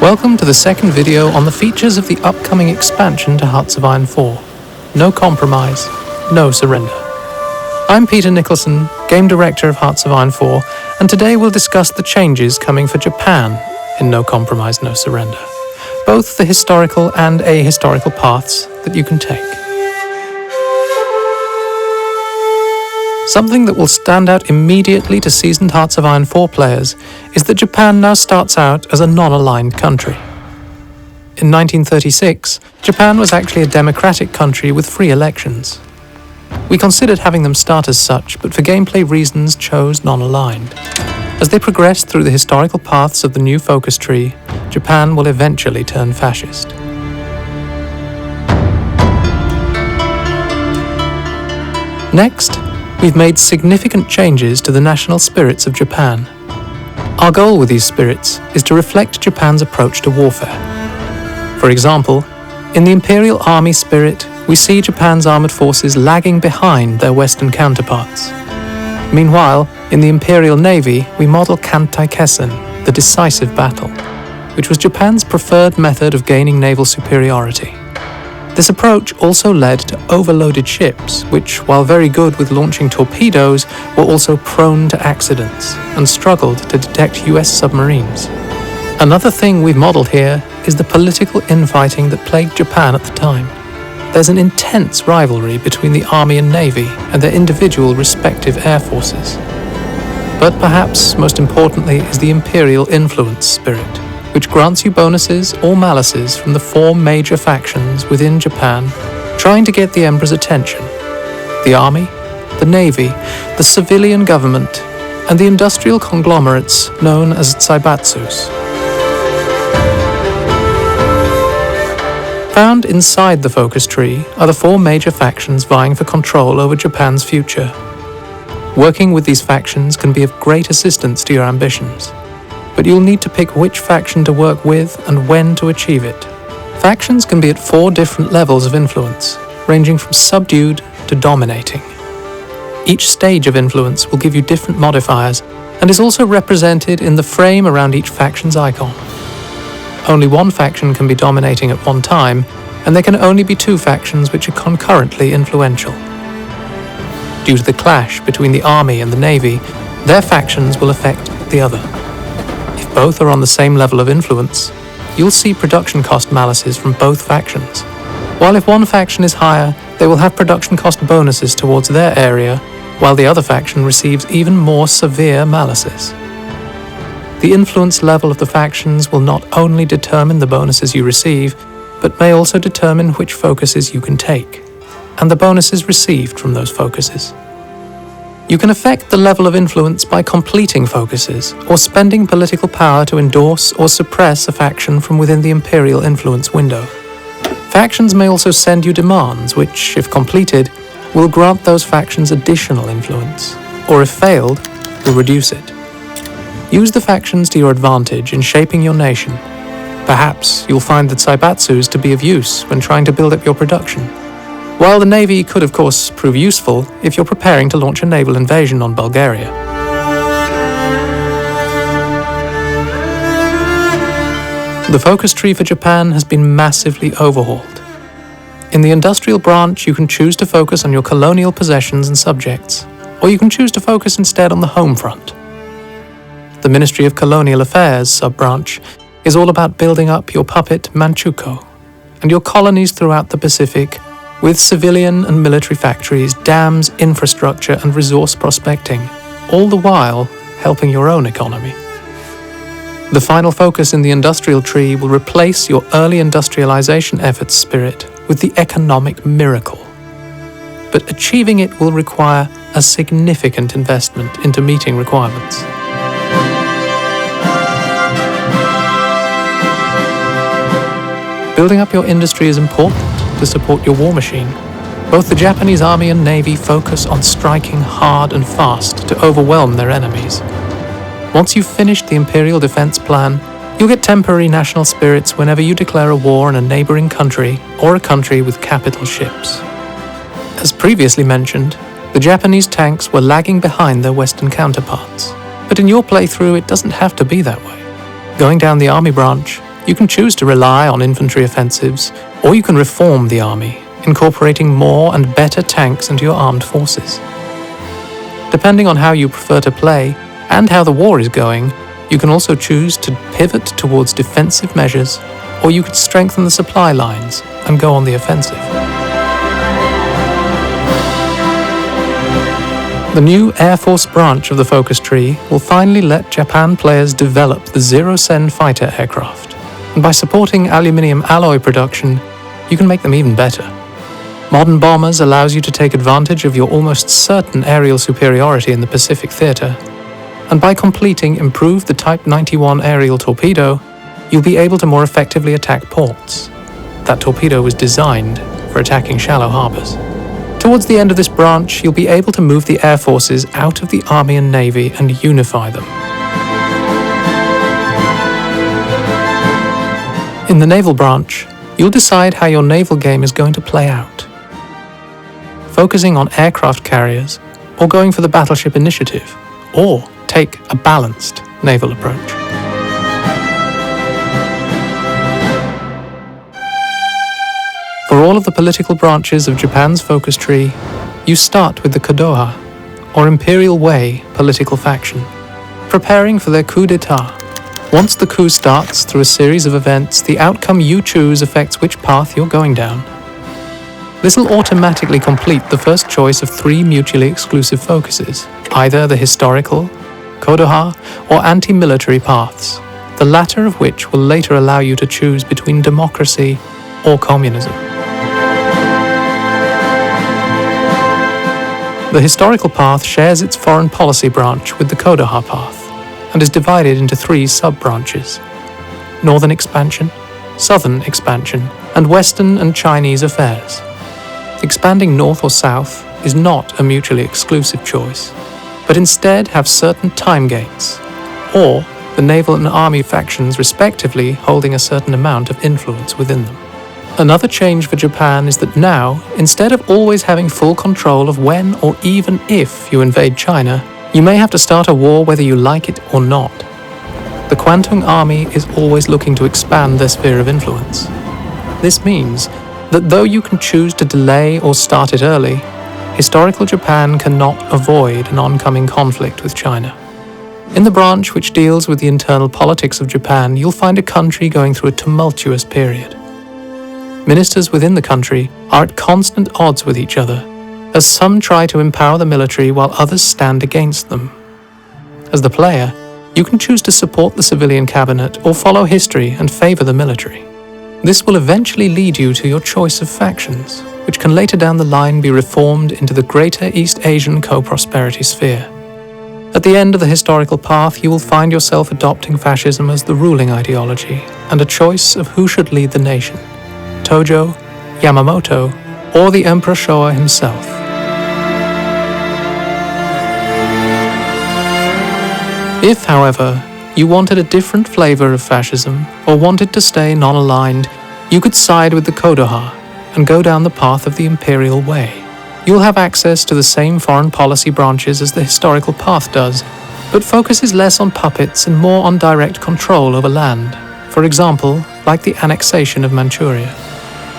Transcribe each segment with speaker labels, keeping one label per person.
Speaker 1: Welcome to the second video on the features of the upcoming expansion to Hearts of Iron 4. No compromise, no surrender. I'm Peter Nicholson, Game Director of Hearts of Iron 4, and today we'll discuss the changes coming for Japan in No Compromise, No Surrender. Both the historical and ahistorical paths that you can take. Something that will stand out immediately to seasoned Hearts of Iron 4 players is that Japan now starts out as a non-aligned country. In 1936, Japan was actually a democratic country with free elections. We considered having them start as such, but for gameplay reasons chose non-aligned. As they progress through the historical paths of the new focus tree, Japan will eventually turn fascist. Next, we've made significant changes to the national spirits of Japan. Our goal with these spirits is to reflect Japan's approach to warfare. For example, in the Imperial Army spirit, we see Japan's armored forces lagging behind their Western counterparts. Meanwhile, in the Imperial Navy, we model Kantai-kessen, the decisive battle, which was Japan's preferred method of gaining naval superiority. This approach also led to overloaded ships, which, while very good with launching torpedoes, were also prone to accidents and struggled to detect US submarines. Another thing we've modeled here is the political infighting that plagued Japan at the time. There's an intense rivalry between the Army and Navy and their individual respective air forces. But perhaps most importantly is the Imperial Influence spirit, which grants you bonuses or malices from the four major factions within Japan trying to get the Emperor's attention: the Army, the Navy, the civilian government, and the industrial conglomerates known as Zaibatsus. Found inside the focus tree are the four major factions vying for control over Japan's future. Working with these factions can be of great assistance to your ambitions, but you'll need to pick which faction to work with and when to achieve it. Factions can be at four different levels of influence, ranging from subdued to dominating. Each stage of influence will give you different modifiers and is also represented in the frame around each faction's icon. Only one faction can be dominating at one time, and there can only be two factions which are concurrently influential. Due to the clash between the Army and the Navy, their factions will affect the other. If both are on the same level of influence, you'll see production cost malices from both factions. While if one faction is higher, they will have production cost bonuses towards their area, while the other faction receives even more severe malices. The influence level of the factions will not only determine the bonuses you receive, but may also determine which focuses you can take, and the bonuses received from those focuses. You can affect the level of influence by completing focuses, or spending political power to endorse or suppress a faction from within the Imperial Influence window. Factions may also send you demands which, if completed, will grant those factions additional influence, or if failed, will reduce it. Use the factions to your advantage in shaping your nation. Perhaps you'll find that Zaibatsus to be of use when trying to build up your production. While the Navy could of course prove useful if you're preparing to launch a naval invasion on Bulgaria. The focus tree for Japan has been massively overhauled. In the industrial branch, you can choose to focus on your colonial possessions and subjects, or you can choose to focus instead on the home front. The Ministry of Colonial Affairs sub-branch is all about building up your puppet Manchukuo and your colonies throughout the Pacific with civilian and military factories, dams, infrastructure and resource prospecting, all the while helping your own economy. The final focus in the industrial tree will replace your early industrialization efforts spirit with the economic miracle. But achieving it will require a significant investment into meeting requirements. Building up your industry is important to support your war machine. Both the Japanese Army and Navy focus on striking hard and fast to overwhelm their enemies. Once you've finished the Imperial Defense Plan, you'll get temporary national spirits whenever you declare a war in a neighboring country or a country with capital ships. As previously mentioned, the Japanese tanks were lagging behind their Western counterparts. But in your playthrough, it doesn't have to be that way. Going down the Army branch, You can choose to rely on infantry offensives, or you can reform the army, incorporating more and better tanks into your armed forces. Depending on how you prefer to play and how the war is going, you can also choose to pivot towards defensive measures, or you could strengthen the supply lines and go on the offensive. The new Air Force branch of the focus tree will finally let Japan players develop the Zero-Sen fighter aircraft, and by supporting aluminium alloy production, you can make them even better. Modern bombers allows you to take advantage of your almost certain aerial superiority in the Pacific theater, and by completing improved the Type 91 aerial torpedo, you'll be able to more effectively attack ports. That torpedo was designed for attacking shallow harbors. Towards the end of this branch, you'll be able to move the air forces out of the Army and Navy and unify them. In the naval branch, you'll decide how your naval game is going to play out. Focusing on aircraft carriers, or going for the battleship initiative, or take a balanced naval approach. For all of the political branches of Japan's focus tree, you start with the Kodoha, or Imperial Way political faction, preparing for their coup d'etat. Once the coup starts through a series of events, the outcome you choose affects which path you're going down. This will automatically complete the first choice of 3 mutually exclusive focuses, either the historical, Kodoha, or anti-military paths, the latter of which will later allow you to choose between democracy or communism. The historical path shares its foreign policy branch with the Kodoha path, and is divided into 3 sub-branches: Northern Expansion, Southern Expansion, and Western and Chinese affairs. Expanding north or south is not a mutually exclusive choice, but instead have certain time gates, or the naval and army factions respectively holding a certain amount of influence within them. Another change for Japan is that now, instead of always having full control of when or even if you invade China, you may have to start a war whether you like it or not. The Kwantung Army is always looking to expand their sphere of influence. This means that though you can choose to delay or start it early, historical Japan cannot avoid an oncoming conflict with China. In the branch which deals with the internal politics of Japan, you'll find a country going through a tumultuous period. Ministers within the country are at constant odds with each other, as some try to empower the military while others stand against them. As the player, you can choose to support the civilian cabinet or follow history and favor the military. This will eventually lead you to your choice of factions, which can later down the line be reformed into the Greater East Asian Co-Prosperity Sphere. At the end of the historical path, you will find yourself adopting fascism as the ruling ideology, and a choice of who should lead the nation: Tojo, Yamamoto, or the Emperor Showa himself. If, however, you wanted a different flavor of fascism, or wanted to stay non-aligned, you could side with the Kodoha and go down the path of the Imperial Way. You'll have access to the same foreign policy branches as the historical path does, but focuses less on puppets and more on direct control over land, for example, like the annexation of Manchuria.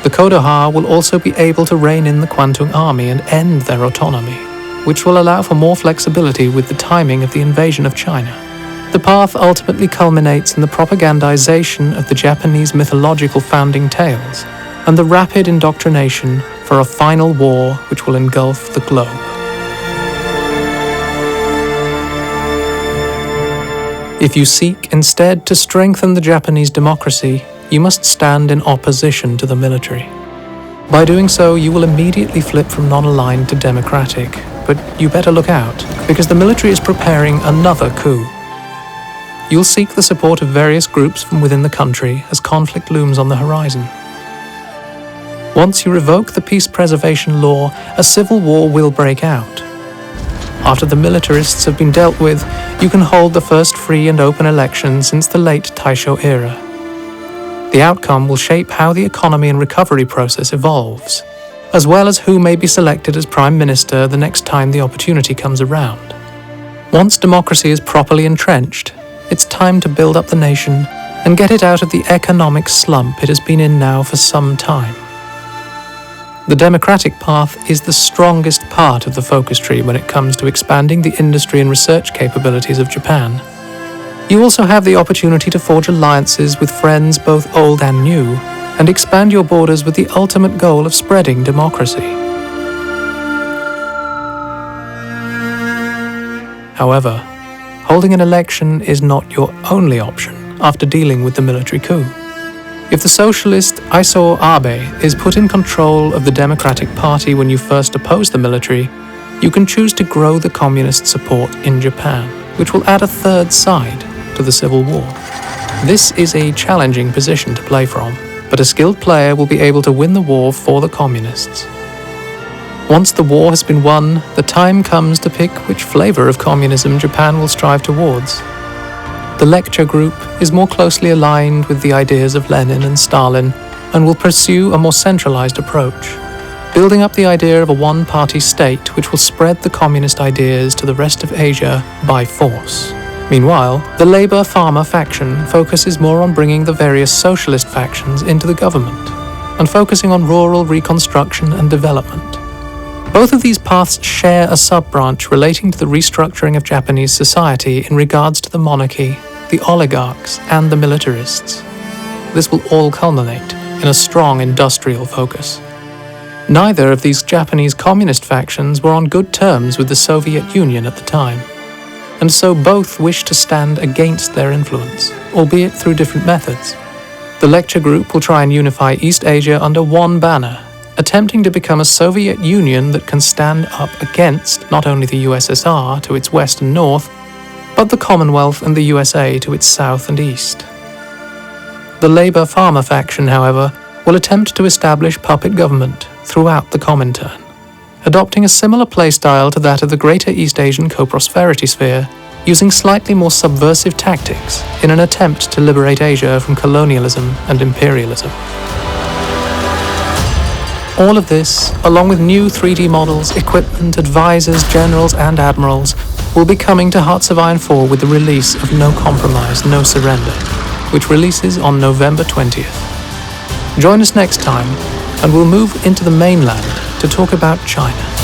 Speaker 1: The Kodoha will also be able to rein in the Kwantung Army and end their autonomy, which will allow for more flexibility with the timing of the invasion of China. The path ultimately culminates in the propagandization of the Japanese mythological founding tales and the rapid indoctrination for a final war which will engulf the globe. If you seek instead to strengthen the Japanese democracy, you must stand in opposition to the military. By doing so, you will immediately flip from non-aligned to democratic, but you better look out, because the military is preparing another coup. You'll seek the support of various groups from within the country as conflict looms on the horizon. Once you revoke the peace preservation law, a civil war will break out. After the militarists have been dealt with, you can hold the first free and open election since the late Taisho era. The outcome will shape how the economy and recovery process evolves, as well as who may be selected as Prime Minister the next time the opportunity comes around. Once democracy is properly entrenched, it's time to build up the nation and get it out of the economic slump it has been in now for some time. The democratic path is the strongest part of the focus tree when it comes to expanding the industry and research capabilities of Japan. You also have the opportunity to forge alliances with friends both old and new, and expand your borders with the ultimate goal of spreading democracy. However, holding an election is not your only option after dealing with the military coup. If the socialist Iso Abe is put in control of the Democratic Party when you first oppose the military, you can choose to grow the communist support in Japan, which will add a third side to the civil war. This is a challenging position to play from, but a skilled player will be able to win the war for the communists. Once the war has been won, the time comes to pick which flavor of communism Japan will strive towards. The lecture group is more closely aligned with the ideas of Lenin and Stalin and will pursue a more centralized approach, building up the idea of a one-party state which will spread the communist ideas to the rest of Asia by force. Meanwhile, the Labour-Farmer faction focuses more on bringing the various socialist factions into the government and focusing on rural reconstruction and development. Both of these paths share a sub-branch relating to the restructuring of Japanese society in regards to the monarchy, the oligarchs, and the militarists. This will all culminate in a strong industrial focus. Neither of these Japanese communist factions were on good terms with the Soviet Union at the time, and so both wish to stand against their influence, albeit through different methods. The lecture group will try and unify East Asia under one banner, attempting to become a Soviet Union that can stand up against not only the USSR to its west and north, but the Commonwealth and the USA to its south and east. The Labour-Farmer faction, however, will attempt to establish puppet government throughout the Comintern, adopting a similar playstyle to that of the Greater East Asian co-prosperity sphere, using slightly more subversive tactics in an attempt to liberate Asia from colonialism and imperialism. All of this, along with new 3D models, equipment, advisors, generals, and admirals, will be coming to Hearts of Iron 4 with the release of No Compromise, No Surrender, which releases on November 20th. Join us next time, and we'll move into the mainland to talk about China.